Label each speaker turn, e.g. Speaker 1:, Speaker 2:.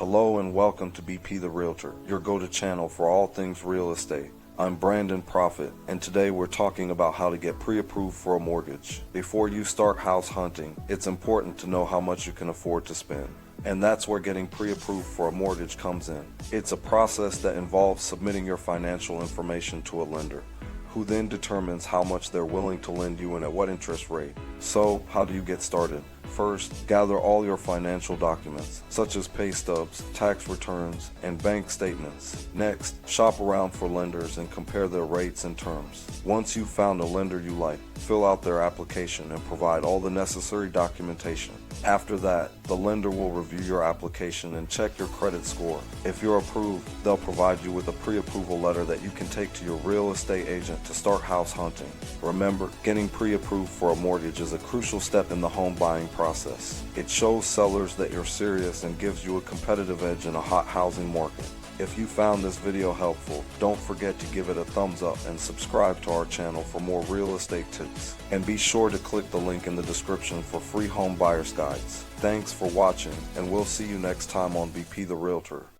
Speaker 1: Hello and welcome to BP the Realtor, your go-to channel for all things real estate. I'm Brandon Profit, and today we're talking about how to get pre-approved for a mortgage. Before you start house hunting, it's important to know how much you can afford to spend. And that's where getting pre-approved for a mortgage comes in. It's a process that involves submitting your financial information to a lender, who then determines how much they're willing to lend you and at what interest rate. So, how do you get started? First, gather all your financial documents, such as pay stubs, tax returns, and bank statements. Next, shop around for lenders and compare their rates and terms. Once you've found a lender you like, fill out their application and provide all the necessary documentation. After that, the lender will review your application and check your credit score. If you're approved, they'll provide you with a pre-approval letter that you can take to your real estate agent to start house hunting. Remember, getting pre-approved for a mortgage is a crucial step in the home buying process. It shows sellers that you're serious and gives you a competitive edge in a hot housing market. If you found this video helpful, don't forget to give it a thumbs up and subscribe to our channel for more real estate tips. And be sure to click the link in the description for free home buyer's guides. Thanks for watching, and we'll see you next time on BP the Realtor.